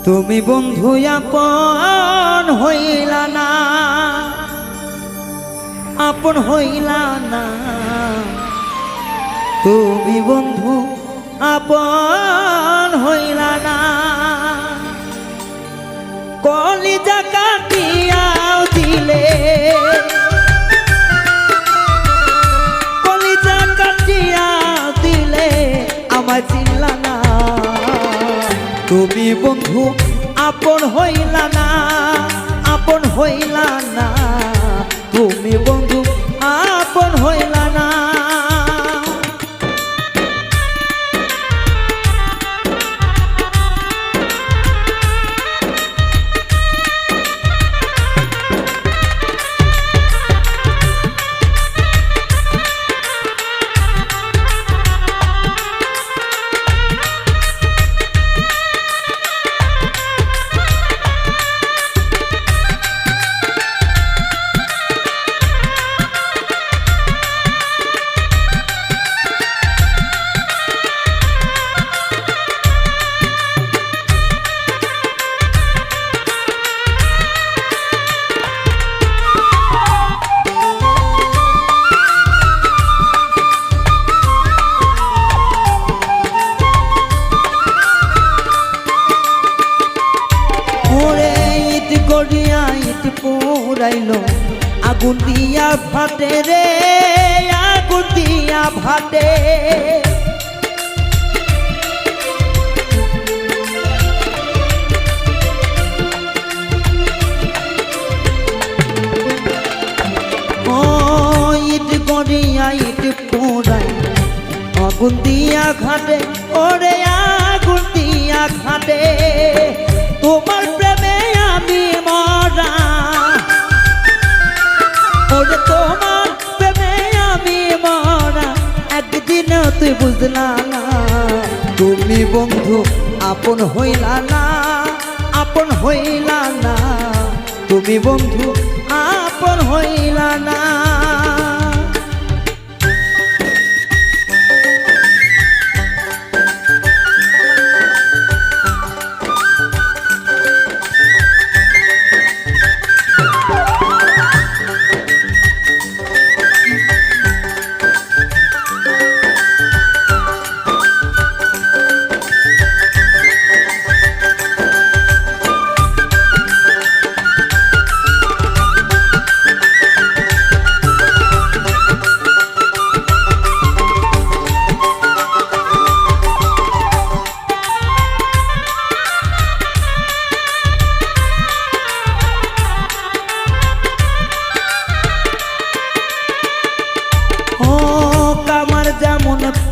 তুমি বন্ধু আপন হইলা না, আপন হইলা না। তুমি বন্ধু আপন হইলা না। কলিজা কাটিয়াও দিলে, কলিজা কাটিয়া দিলে আমায় চিনলা না। তুমি বন্ধু আপন হইলা না, আপন হইলা না। তুমি বন্ধু আপন হইলা না। পুরাইলো আগুন দিয়া ফাটে রে, আগুন দিয়া ফাটে। ও ইট গড়িয়া ইট পুরাই আগুন দিয়া ঘাটে, ওরে আগুন দিয়া ঘাটে। তোমার প্রেমে আমি মরা, ওরে তোমার প্রেমে আমি মরা। একদিন তুই বুঝলা না, তুমি বন্ধু আপন হইলা না, আপন হইলা না। তুমি বন্ধু আপন হইলা না।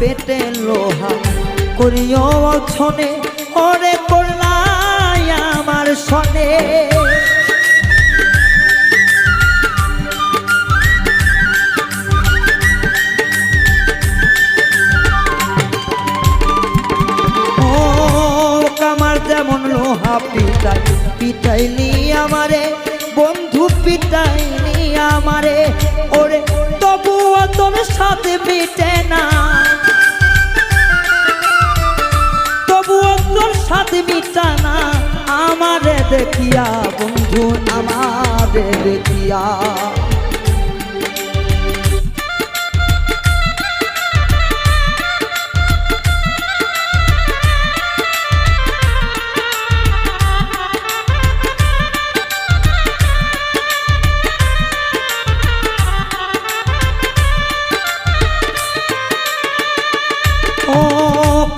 পেটে লোহা করিও ছনে, ওরে করলাই আমার সনে। ও কামার যেমন লোহা পিটাই পিটাইলি আমারে, বন্ধু পিটাইলি আমারে। ওরে তবুও তোর সাথে মিটে না, তবুও তোর সাথে মিটা না। আমারে দেখিয়া বন্ধু আমারে দেখিয়া।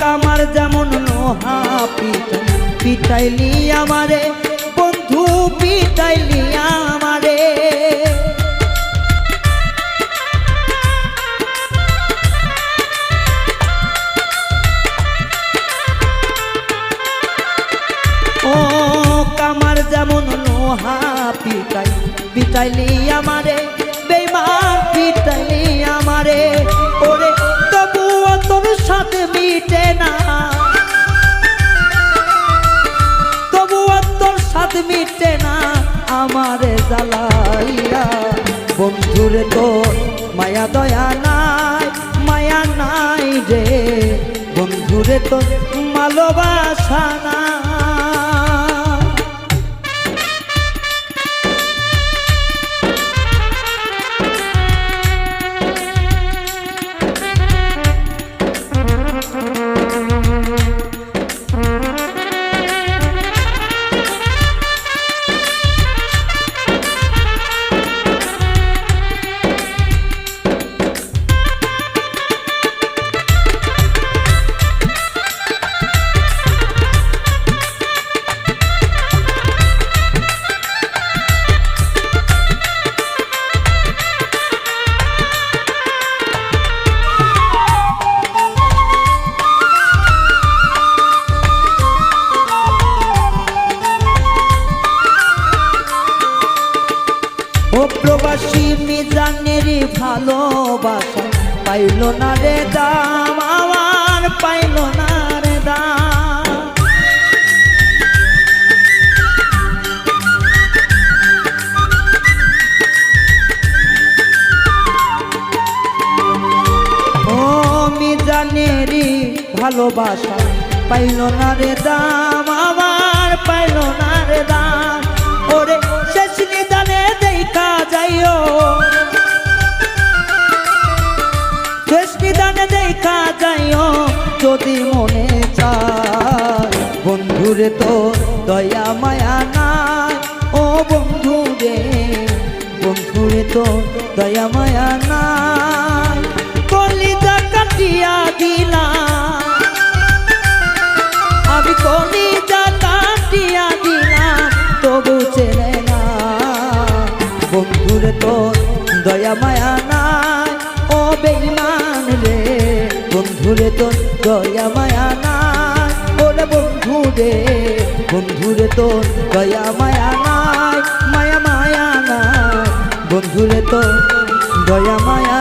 কামার যেমন লোহা পিটাইলি আমারে, বন্ধু পিটাইলি আমারে। ও কামার যেমন লোহা পিটাইলি আমারে, বেঈমান পিটাইলি আমারে। ওরে তবুও তোর সাথে মিটে না, তবুও তোর সাথে মিটে না। আমারে জ্বালাইয়া বন্ধুরে তোর মায়া দয়া নাই, মায়া নাই রে বন্ধুরে তোর ভালোবাসা নাই। ভালোবাসা পাইল না রে দাম, আমার পাইল না রে দাম। ও মিজানেরই ভালোবাসা পাইল না রে দাম, আমার পাইল না রে দাম। ওরে শেষ নিদানে দেখা যাইও, শেষ নিদানে দেখা যাইও যদি মনে চায়। বন্ধুরে তো দয়া মায়া নাই, ও বন্ধুরে, বন্ধুরে তো দয়া মায়া নাই। কলিজা কাটিয়া দিলাম আমি, কলিজা কাটিয়া দিলাম তবু চেনে না। বন্ধুরে তো দয়া মায়া নাই, ও বেঈমান রে, বন্ধুরে তো দয়া মায়া নাই। ওরে বন্ধুরে, বন্ধুরে তো দয়া মায়া নাই, মায়া মায়া নাই, বন্ধুরে তো দয়া মায়া